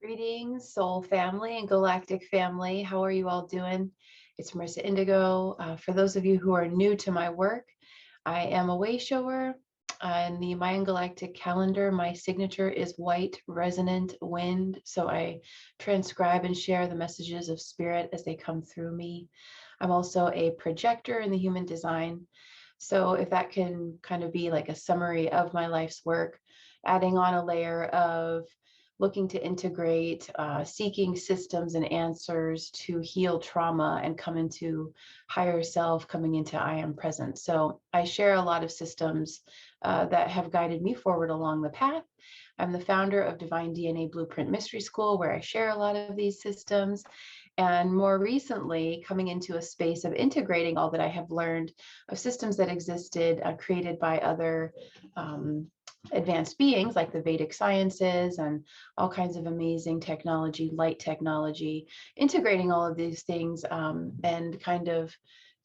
Greetings, soul family and galactic family. How are you all doing? It's Marissa Indigo. For those of you who are new to my work, I am a way shower. In the Mayan galactic calendar, my signature is white resonant wind. So I transcribe and share the messages of spirit as they come through me. I'm also a projector in the human design. So if that can kind of be like a summary of my life's work, adding on a layer of looking to integrate, seeking systems and answers to heal trauma and come into higher self, coming into I am present. So I share a lot of systems that have guided me forward along the path. I'm the founder of Divine DNA Blueprint Mystery School, where I share a lot of these systems. And more recently, coming into a space of integrating all that I have learned of systems that existed, created by other advanced beings like the Vedic sciences and all kinds of amazing technology, light technology, integrating all of these things and kind of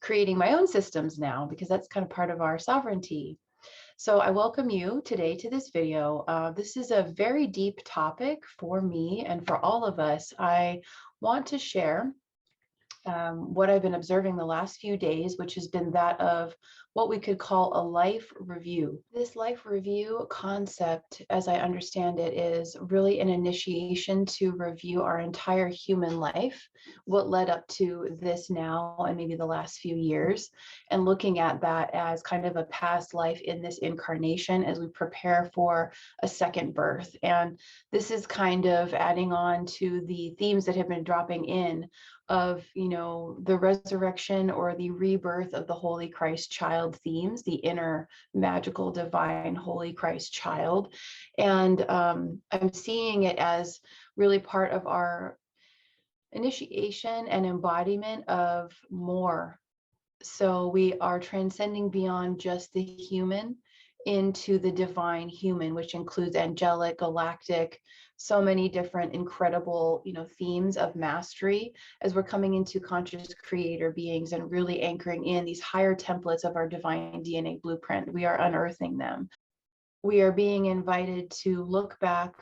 creating my own systems now, because that's kind of part of our sovereignty. So I welcome you today to this video. This is a very deep topic for me and for all of us. I want to share what I've been observing the last few days, which has been that of what we could call a life review. This life review concept, as I understand it, is really an initiation to review our entire human life, what led up to this now and maybe the last few years, and looking at that as kind of a past life in this incarnation as we prepare for a second birth. And this is kind of adding on to the themes that have been dropping in of, the resurrection or the rebirth of the Holy Christ child themes, the inner magical divine Holy Christ child. And I'm seeing it as really part of our initiation and embodiment of more. So we are transcending beyond just the human into the divine human, which includes angelic, galactic, so many different incredible, themes of mastery as we're coming into conscious creator beings and really anchoring in these higher templates of our divine DNA blueprint. We are unearthing them. We are being invited to look back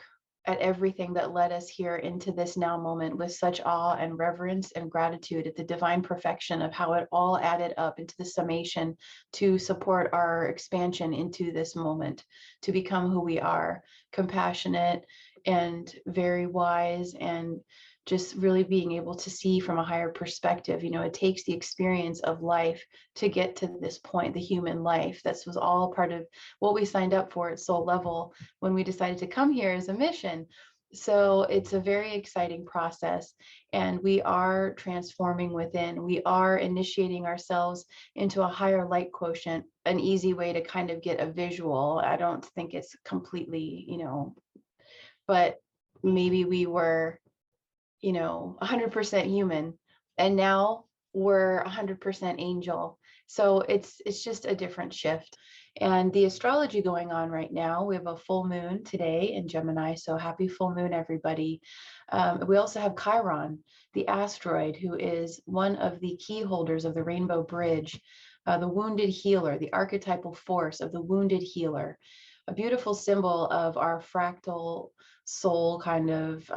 at everything that led us here into this now moment with such awe and reverence and gratitude at the divine perfection of how it all added up into the summation to support our expansion into this moment, to become who we are, compassionate and very wise, and just really being able to see from a higher perspective. It takes the experience of life to get to this point, the human life. This was all part of what we signed up for at soul level when we decided to come here as a mission. So it's a very exciting process, and we are transforming within. We are initiating ourselves into a higher light quotient, an easy way to kind of get a visual. I don't think it's completely, but maybe we were 100% human, and now we're 100% angel. So it's just a different shift. And the astrology going on right now, we have a full moon today in Gemini, so happy full moon, everybody. We also have Chiron, the asteroid, who is one of the key holders of the Rainbow Bridge, the wounded healer, the archetypal force of the wounded healer, a beautiful symbol of our fractal soul kind of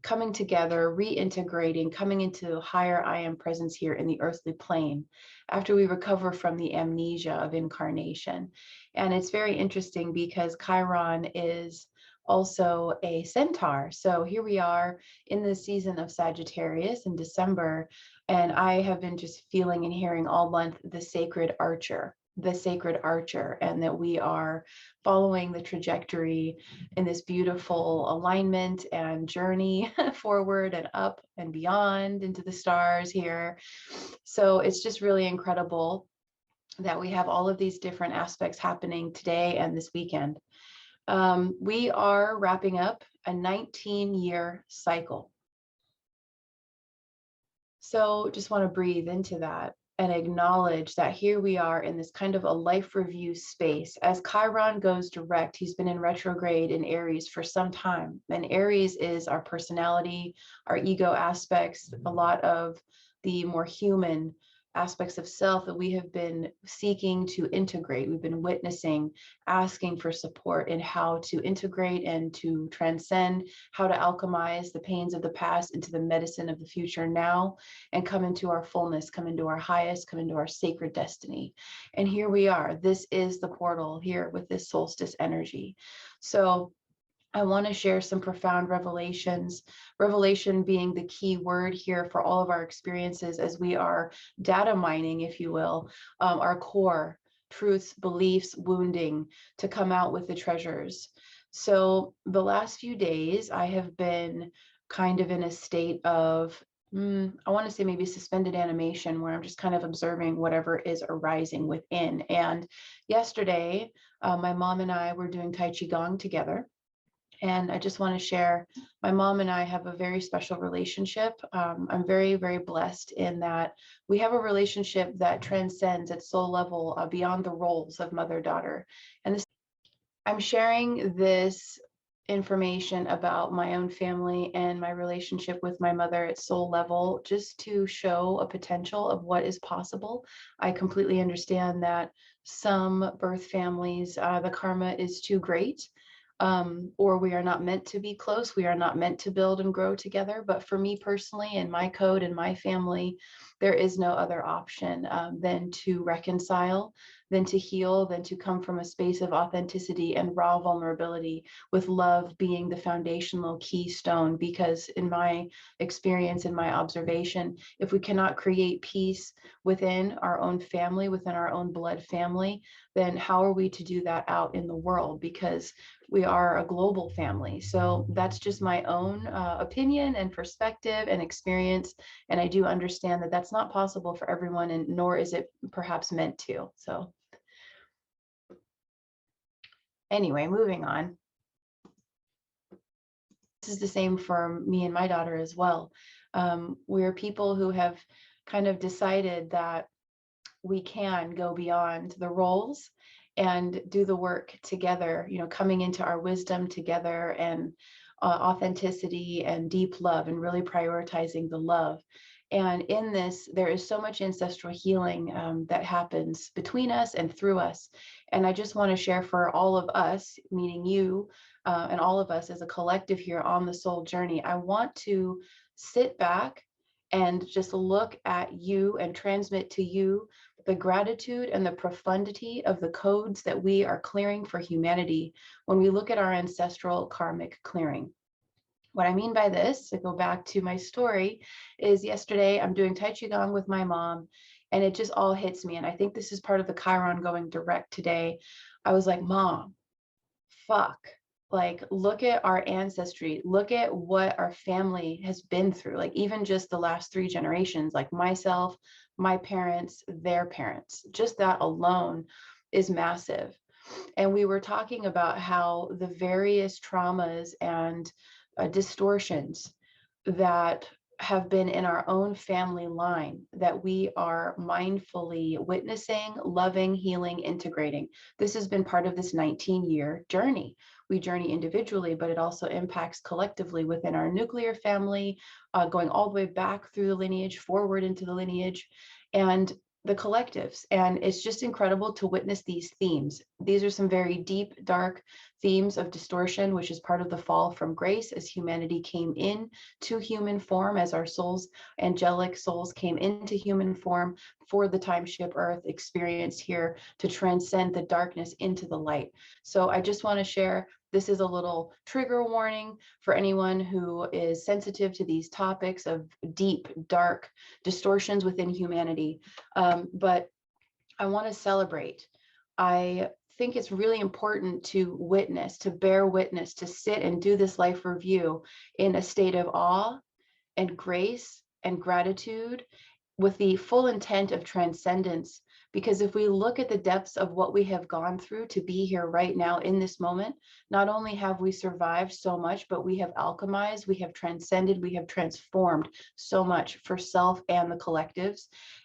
coming together, reintegrating, coming into higher I am presence here in the earthly plane after we recover from the amnesia of incarnation. And it's very interesting because Chiron is also a centaur. So here we are in the season of Sagittarius in December, and I have been just feeling and hearing all month the sacred archer, and that we are following the trajectory in this beautiful alignment and journey forward and up and beyond into the stars here. So it's just really incredible that we have all of these different aspects happening today and this weekend. We are wrapping up a 19-year cycle. So just want to breathe into that and acknowledge that here we are in this kind of a life review space. As Chiron goes direct, he's been in retrograde in Aries for some time. And Aries is our personality, our ego aspects, a lot of the more human aspects of self that we have been seeking to integrate. We've been witnessing, asking for support in how to integrate and to transcend, how to alchemize the pains of the past into the medicine of the future now, and come into our fullness, come into our highest, come into our sacred destiny. And here we are. This is the portal here with this solstice energy. So I want to share some profound revelations, revelation being the key word here for all of our experiences as we are data mining, if you will, our core truths, beliefs, wounding to come out with the treasures. So the last few days, I have been kind of in a state of, I want to say maybe suspended animation, where I'm just kind of observing whatever is arising within. And yesterday, my mom and I were doing Tai Chi Gong together. And I just want to share, my mom and I have a very special relationship. I'm very, very blessed in that we have a relationship that transcends at soul level beyond the roles of mother-daughter. And this, I'm sharing this information about my own family and my relationship with my mother at soul level, just to show a potential of what is possible. I completely understand that some birth families, the karma is too great, or we are not meant to be close. We are not meant to build and grow together. But for me personally, in my code and my family, there is no other option than to reconcile, than to heal, than to come from a space of authenticity and raw vulnerability, with love being the foundational keystone. Because in my experience, in my observation, if we cannot create peace within our own family, within our own blood family, then how are we to do that out in the world? Because we are a global family. So that's just my own opinion and perspective and experience. And I do understand that that's not possible for everyone, and nor is it perhaps meant to. So anyway, moving on. This is the same for me and my daughter as well. We're people who have kind of decided that we can go beyond the roles and do the work together, you know, coming into our wisdom together, and authenticity and deep love, and really prioritizing the love. And in this, there is so much ancestral healing that happens between us and through us. And I just want to share for all of us, meaning you and all of us as a collective here on the soul journey, I want to sit back and just look at you and transmit to you the gratitude and the profundity of the codes that we are clearing for humanity when we look at our ancestral karmic clearing. What I mean by this, to go back to my story, is yesterday I'm doing Tai Chi Gong with my mom, and it just all hits me. And I think this is part of the Chiron going direct today. I was like, Mom, fuck. Like, look at our ancestry, look at what our family has been through, like even just the last 3 generations, like myself, my parents, their parents. Just that alone is massive. And we were talking about how the various traumas and distortions that have been in our own family line that we are mindfully witnessing, loving, healing, integrating. This has been part of this 19-year journey. We journey individually, but it also impacts collectively within our nuclear family, going all the way back through the lineage, forward into the lineage, and the collectives. And it's just incredible to witness these themes. These are some very deep, dark themes of distortion, which is part of the fall from grace as humanity came in to human form, as our souls, angelic souls, came into human form for the time ship Earth experience here to transcend the darkness into the light. So I just want to share, this is a little trigger warning for anyone who is sensitive to these topics of deep, dark distortions within humanity. But I want to celebrate. I think it's really important to witness, to bear witness, to sit and do this life review in a state of awe and grace and gratitude, with the full intent of transcendence. Because if we look at the depths of what we have gone through to be here right now in this moment, not only have we survived so much, but we have alchemized, we have transcended, we have transformed so much for self and the collectives.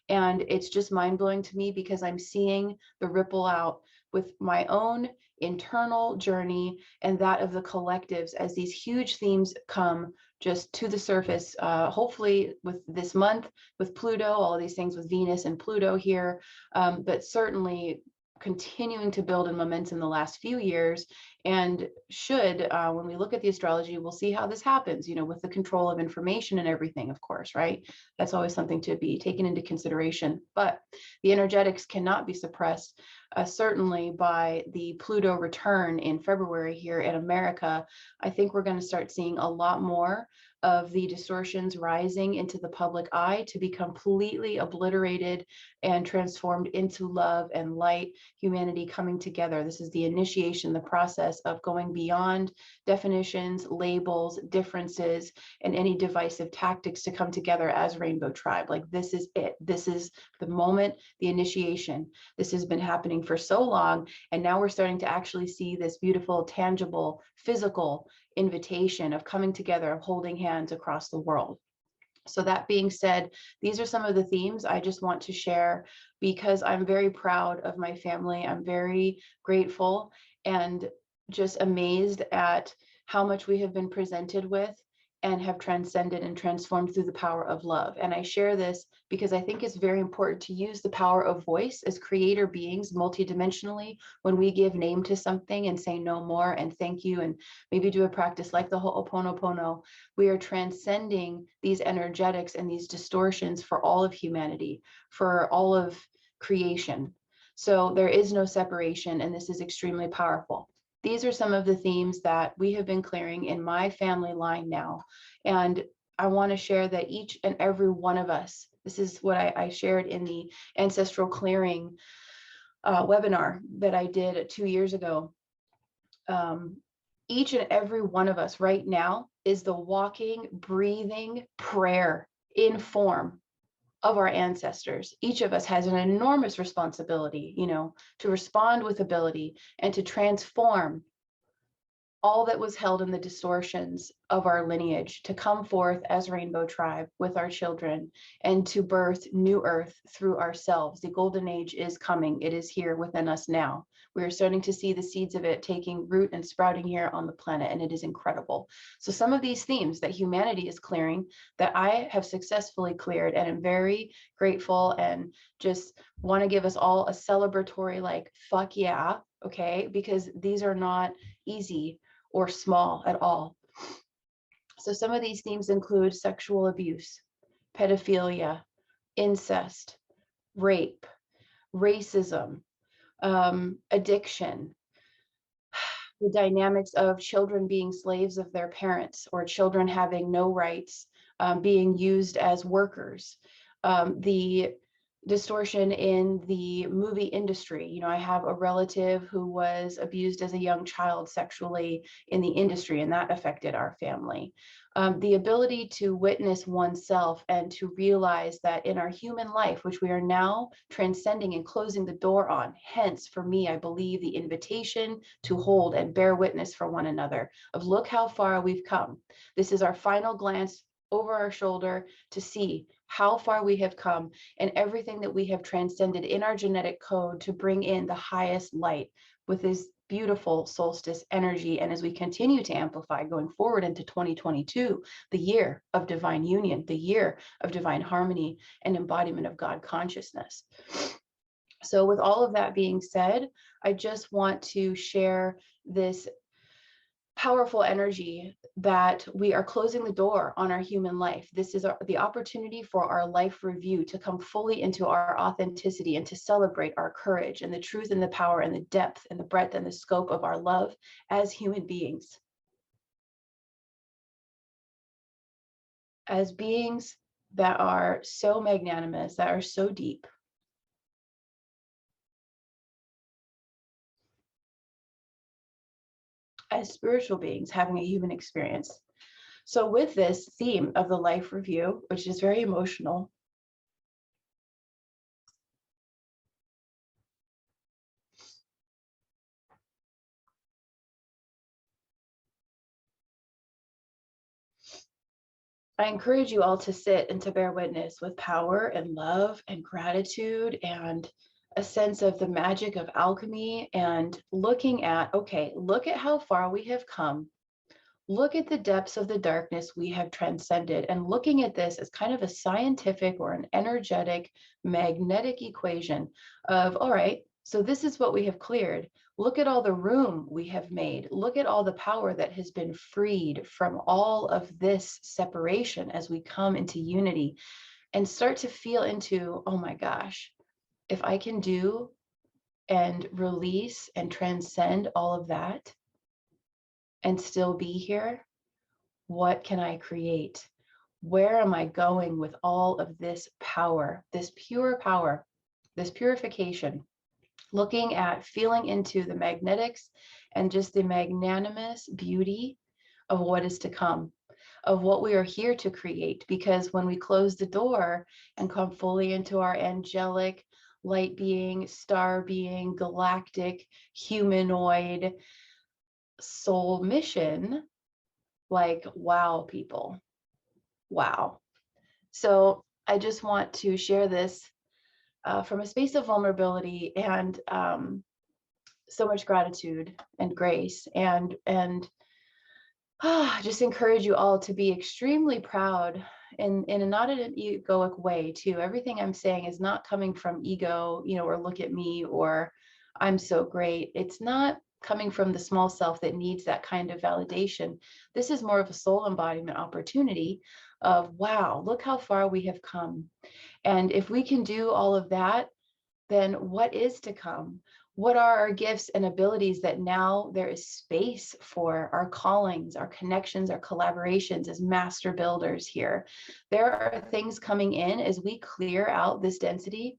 And it's just mind-blowing to me, because I'm seeing the ripple out with my own internal journey and that of the collectives as these huge themes come just to the surface, hopefully with this month, with Pluto, all of these things with Venus and Pluto here, but certainly continuing to build in momentum the last few years. And should, when we look at the astrology, we'll see how this happens, with the control of information and everything, of course, right? That's always something to be taken into consideration. But the energetics cannot be suppressed, certainly by the Pluto return in February here in America. I think we're going to start seeing a lot more of the distortions rising into the public eye to be completely obliterated and transformed into love and light, humanity coming together. This is the initiation, the process of going beyond definitions, labels, differences, and any divisive tactics to come together as Rainbow Tribe. Like, this is it. This is the moment, the initiation. This has been happening for so long, and now we're starting to actually see this beautiful, tangible, physical invitation of coming together, of holding hands across the world. So that being said, these are some of the themes I just want to share because I'm very proud of my family. I'm very grateful and just amazed at how much we have been presented with and have transcended and transformed through the power of love. And I share this because I think it's very important to use the power of voice as creator beings multidimensionally when we give name to something and say no more and thank you and maybe do a practice like the Ho'oponopono. We are transcending these energetics and these distortions for all of humanity, for all of creation. So there is no separation, and this is extremely powerful. These are some of the themes that we have been clearing in my family line now. And I want to share that each and every one of us, this is what I shared in the ancestral clearing webinar that I did 2 years ago. Each and every one of us right now is the walking, breathing prayer in form of our ancestors. Each of us has an enormous responsibility, to respond with ability and to transform all that was held in the distortions of our lineage, to come forth as Rainbow Tribe with our children and to birth new earth through ourselves. The golden age is coming. It is here within us now. We are starting to see the seeds of it taking root and sprouting here on the planet, and it is incredible. So some of these themes that humanity is clearing, that I have successfully cleared, and I'm very grateful and just want to give us all a celebratory, like, fuck yeah, okay? Because these are not easy or small at all. So some of these themes include sexual abuse, pedophilia, incest, rape, racism, addiction, the dynamics of children being slaves of their parents or children having no rights, being used as workers, the distortion in the movie industry. I have a relative who was abused as a young child sexually in the industry, and that affected our family. The ability to witness oneself and to realize that in our human life, which we are now transcending and closing the door on, hence, for me, I believe the invitation to hold and bear witness for one another of look how far we've come. This is our final glance over our shoulder to see how far we have come and everything that we have transcended in our genetic code to bring in the highest light with this beautiful solstice energy. And as we continue to amplify going forward into 2022, the year of divine union, the year of divine harmony and embodiment of God consciousness. So with all of that being said, I just want to share this powerful energy that we are closing the door on our human life. This is the opportunity for our life review to come fully into our authenticity and to celebrate our courage and the truth and the power and the depth and the breadth and the scope of our love as human beings. As beings that are so magnanimous, that are so deep. As spiritual beings having a human experience. So with this theme of the life review, which is very emotional, I encourage you all to sit and to bear witness with power and love and gratitude and a sense of the magic of alchemy and looking at, okay, look at how far we have come. Look at the depths of the darkness we have transcended, and looking at this as kind of a scientific or an energetic magnetic equation of, all right, so this is what we have cleared. Look at all the room we have made. Look at all the power that has been freed from all of this separation as we come into unity, and start to feel into, oh my gosh, if I can do and release and transcend all of that and still be here, what can I create? Where am I going with all of this power, this pure power, this purification? Looking at, feeling into the magnetics and just the magnanimous beauty of what is to come, of what we are here to create. Because when we close the door and come fully into our angelic, light being, star being, galactic, humanoid soul mission, like, wow, people, wow. So I just want to share this from a space of vulnerability and so much gratitude and grace, and just encourage you all to be extremely proud in a not an egoic way too. Everything I'm saying is not coming from ego, or look at me, or I'm so great. It's not coming from the small self that needs that kind of validation. This is more of a soul embodiment opportunity of, wow, look how far we have come. And if we can do all of that, then what is to come? What are our gifts and abilities that now there is space for our callings, our connections, our collaborations as master builders here? There are things coming in as we clear out this density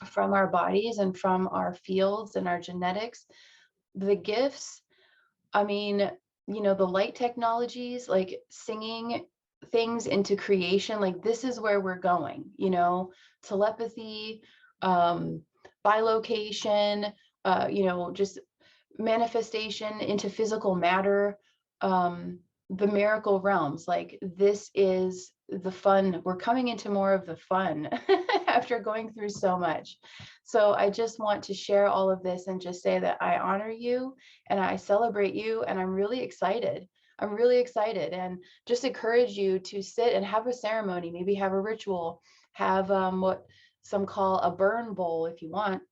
from our bodies and from our fields and our genetics. The gifts, I mean, the light technologies, like singing things into creation, like this is where we're going, telepathy, bilocation, just manifestation into physical matter, the miracle realms. Like this is the fun. We're coming into more of the fun after going through so much. So I just want to share all of this and just say that I honor you and I celebrate you, and I'm really excited. I'm really excited, and just encourage you to sit and have a ceremony, maybe have a ritual, have what some call a burn bowl if you want,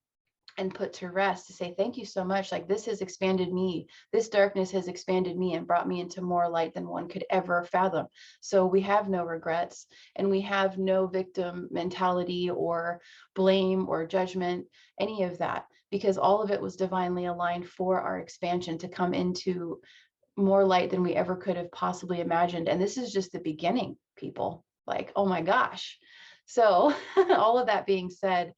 and put to rest to say, thank you so much. Like this has expanded me. This darkness has expanded me and brought me into more light than one could ever fathom. So we have no regrets, and we have no victim mentality or blame or judgment, any of that, because all of it was divinely aligned for our expansion to come into more light than we ever could have possibly imagined. And this is just the beginning, people. Like, oh my gosh. So all of that being said,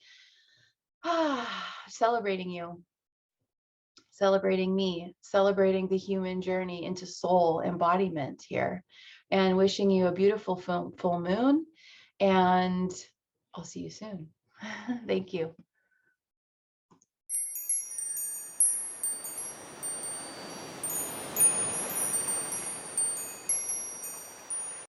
celebrating you, celebrating me, celebrating the human journey into soul embodiment here, and wishing you a beautiful full moon. And I'll see you soon. Thank you.